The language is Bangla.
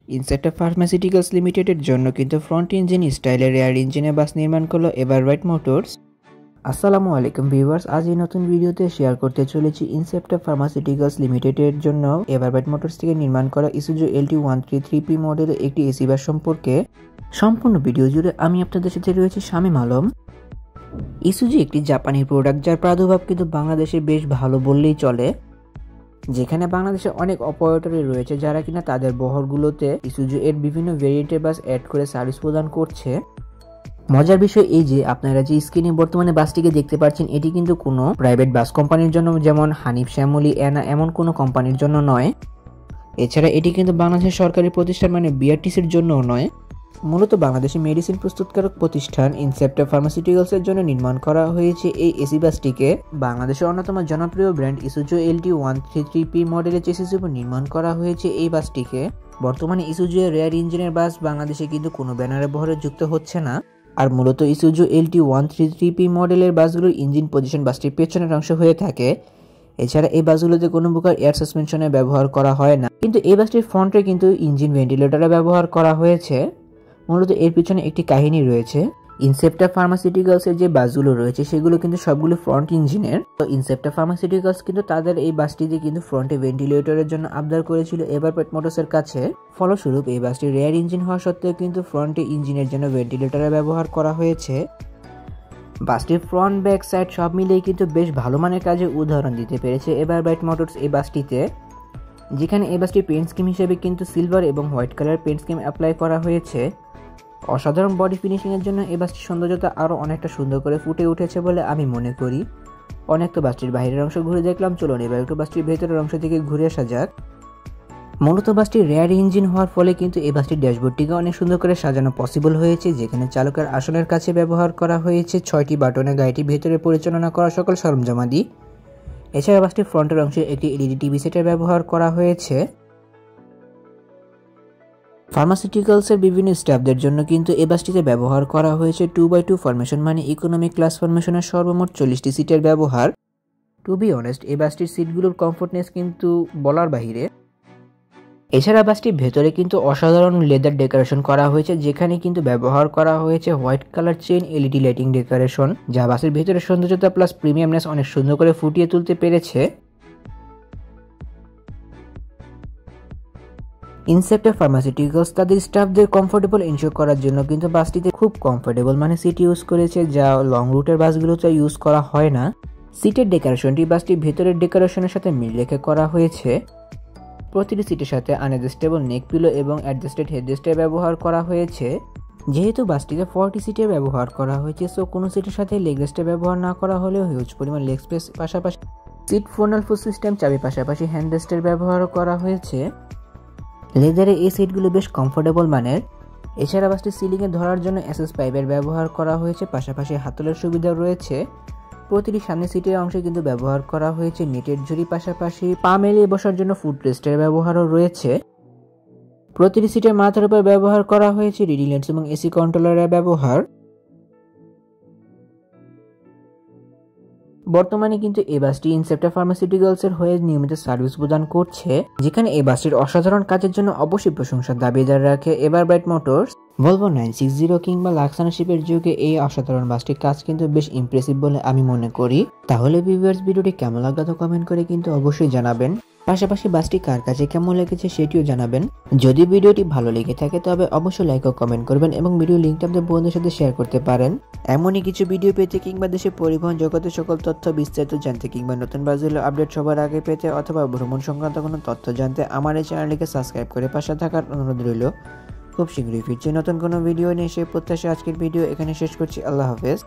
ইনসেপ্টা ফার্মাসিউটিক্যালস লিমিটেডের জন্য কিন্তু ফ্রন্ট ইঞ্জিন স্টাইলের এয়ার ইঞ্জিনে বাস নির্মাণ করলো এভারব্রাইট মোটরস। আসসালামু আলাইকুম ভিউয়ার্স, আজ এই নতুন ভিডিওতে শেয়ার করতে চলেছি ইনসেপ্টা ফার্মাসিউটিক্যালস লিমিটেডের জন্য এভারব্রাইট মোটরস থেকে নির্মাণ করা ইসুজু LT133P মডেলের একটি এসি বাস সম্পর্কে। সম্পূর্ণ ভিডিও জুড়ে আমি আপনাদের সাথে রয়েছি শামীম আলম। ইসুজু একটি জাপানি প্রোডাক্ট, যার প্রাদুর্ভাব কিন্তু বাংলাদেশে বেশ ভালো বললেই চলে। যেখানে বাংলাদেশে অনেক অপারেটরই রয়েছে যারা কিনা তাদের বহরগুলোতে ইসুজু এর বিভিন্ন ভেরিয়েন্টের বাস অ্যাড করে সার্ভিস প্রদান করছে। মজার বিষয় এই যে আপনারা যে স্ক্রিনে বর্তমানে বাসটিকে দেখতে পাচ্ছেন, এটি কিন্তু কোনো প্রাইভেট বাস কোম্পানির জন্য যেমন হানিফ, শ্যামলী, এনা এমন কোনো কোম্পানির জন্য নয়। এছাড়া এটি কিন্তু বাংলাদেশের সরকারি প্রতিষ্ঠান মানে বিআরটিসির জন্যও নয়। মূলত বাংলাদেশি মেডিসিন প্রস্তুতকারক প্রতিষ্ঠান ইনসেপ্টা ফার্মাসিউটিক্যালসের জন্য নির্মাণ করা হয়েছে এই এসি বাসটিকে। বাংলাদেশের অন্যতম জনপ্রিয় ব্র্যান্ড ইসুজু LT133P মডেলের চেসিস উপর নির্মাণ করা হয়েছে এই বাসটিকে। বর্তমানে ইসুজু এর রেয়ার ইঞ্জিনের বাস বাংলাদেশে কিন্তু কোনো ব্যানারে বহরে যুক্ত হচ্ছে না। আর মূলত ইসুজু LT133P মডেলের বাসগুলোর ইঞ্জিন পজিশন বাসটির পেছনের অংশ হয়ে থাকে। এছাড়া এই বাসগুলোতে কোনো প্রকার এয়ার সাসপেনশনের ব্যবহার করা হয় না, কিন্তু এই বাসটির ফ্রন্টে কিন্তু ইঞ্জিন ভেন্টিলেটরের ব্যবহার করা হয়েছে। মূলত এর পিছনে একটি কাহিনী রয়েছে। ইনসেপ্টা ফার্মাসিউটিক্যালসের যে বাসগুলো রয়েছে সেগুলো কিন্তু সবগুলো ফ্রন্ট ইঞ্জিনের। তো ইনসেপ্টা ফার্মাসিউটিক্যালস কিন্তু তাদের এই বাসটিতে কিন্তু ফ্রন্টে ভেন্টিলেটরের জন্য আবদার করেছিল এভারব্রাইট মোটরসের কাছে। ফলস্বরূপ এই বাসটি রেয়ার ইঞ্জিন হওয়া সত্ত্বেও কিন্তু ফ্রন্টে ইঞ্জিনের জন্য ভেন্টিলেটরের ব্যবহার করা হয়েছে। বাসটির ফ্রন্ট ব্যাক সাইড সব মিলিয়ে কিন্তু বেশ ভালো মানের কাজে উদাহরণ দিতে পেরেছে এভারব্রাইট মোটরস এই বাসটিতে। যেখানে এই বাসটির পেন্ট স্কিম হিসেবে কিন্তু সিলভার এবং white colour paint scheme apply করা হয়েছে। অসাধারণ বডি ফিনিশিংয়ের জন্য এই বাসটির সৌন্দর্যতা আরও অনেকটা সুন্দর করে ফুটে উঠেছে বলে আমি মনে করি। অনেক তো বাসটির বাইরের অংশ ঘুরে দেখলাম, চলুন এবার একটু বাসটির ভেতরের অংশ থেকে ঘুরে আসা যাক। মূলত বাসটির রেয়ার ইঞ্জিন হওয়ার ফলে কিন্তু এই বাসটির ড্যাশবোর্ডটিকে অনেক সুন্দর করে সাজানো পসিবল হয়েছে, যেখানে চালকের আসনের কাছে ব্যবহার করা হয়েছে 6টি বাটনে গাড়িটি ভেতরে পরিচালনা করা সকল সরঞ্জামাদি। এছাড়া বাসটির ফ্রন্টের অংশে একটি এলইডি টিভি সেটের ব্যবহার করা হয়েছে। ফার্মাসিউটিক্যালসের বিভিন্ন স্টাফদের জন্য কিন্তু এই বাসটিতে ব্যবহার করা হয়েছে 2x2 ফরমেশন, মানে ইকোনমিক ক্লাস ফরমেশনের সর্বমোট 40টি সিটের ব্যবহার। টু বি অনেস্ট, এই বাসটির সিটগুলোর কমফোর্টনেস কিন্তু বলার বাহিরে। এছাড়া বাসটির ভেতরে কিন্তু অসাধারণ লেদার ডেকোরেশন করা হয়েছে, যেখানে কিন্তু ব্যবহার করা হয়েছে white colour chain LED lighting decoration, যা বাসের ভেতরে সৌন্দর্যতা প্লাস প্রিমিয়ামনেস অনেক সুন্দর করে ফুটিয়ে তুলতে পেরেছে। ইনসেপ্টা ফার্মাসিউটিক্যালস তাদের স্টাফদের কমফোর্টেবল এনশিওর করার জন্য কিন্তু বাসটিতে খুব কমফোর্টেবল মানে সিট ইউজ করেছে, যা লং রুটের বাসগুলোতে ইউজ করা হয় না। সিটের ডেকোরেশনটি বাসটির ভেতরের ডেকোরেশনের সাথে মিল রেখে করা হয়েছে। প্রতিটি সিটের সাথে আনএডজাস্টেবল নেক পিলো এবং অ্যাডজাস্টেড হেডরেস্টের ব্যবহার করা হয়েছে। যেহেতু বাসটিতে 40 সিটের ব্যবহার করা হয়েছে, সো কোনো সিটের সাথে লেগ রেস্টের ব্যবহার না করা হলেও হিউজ পরিমাণ লেগ স্পেস, পাশাপাশি সিট ফোনাল ফুড সিস্টেম, চাবি, পাশাপাশি হ্যান্ড রেস্টের ব্যবহারও করা হয়েছে। লেদারের এই সিটগুলো বেশ কমফোর্টেবল মানের। এছাড়া বাসটি সিলিংয়ে ধরার জন্য এসএস পাইপের ব্যবহার করা হয়েছে, পাশাপাশি হাতলের সুবিধা রয়েছে। প্রতিটি সামনের সিটের অংশে কিন্তু ব্যবহার করা হয়েছে নেটের ঝুড়ি, পাশাপাশি পা মেলিয়ে বসার জন্য ফুট রেস্টের ব্যবহারও রয়েছে। প্রতিটি সিটের মাথার উপর ব্যবহার করা হয়েছে রিডিং লেন্স এবং এসি কন্ট্রোলারের ব্যবহার। বর্তমানে কিন্তু এই বাসটি ইনসেপ্টা ফার্মাসিউটিক্যালসের হয়ে নিয়মিত সার্ভিস প্রদান করছে, যেখানে এই বাসটির অসাধারণ কাজের জন্য অবশ্যই প্রশংসার দাবিদার রাখে এভারব্রাইট মোটরস। ভলভো 960 কিংবা লাক্সানাশিপের যুগে এই অসাধারণ বাসটির কাজ কিন্তু বেশ ইমপ্রেসিভ বলে আমি মনে করি। তাহলে ভিউয়ার্স, ভিডিওটি কেমন লাগলো তো কমেন্ট করে কিন্তু অবশ্যই জানাবেন। পাশাপাশি বাসটি কার কাছে কেমন লেগেছে সেটিও জানাবেন। যদি ভিডিওটি ভালো লেগে থাকে তবে অবশ্যই লাইক ও কমেন্ট করবেন এবং ভিডিও লিঙ্কটা আপনাদের বন্ধুদের সাথে শেয়ার করতে পারেন। এমনই কিছু ভিডিও পেতে কিংবা দেশের পরিবহন জগতের সকল তথ্য বিস্তারিত জানতে কিংবা নতুন বাসগুলোর আপডেট সবার আগে পেতে অথবা ভ্রমণ সংক্রান্ত কোনো তথ্য জানতে আমার এই চ্যানেলটিকে সাবস্ক্রাইব করে পাশে থাকার অনুরোধ রইল। খুব শীঘ্রই ফিরছি নতুন কোনো ভিডিও নিয়ে, সেই প্রত্যাশা আজকের ভিডিও এখানে শেষ করছি। আল্লাহ হাফেজ।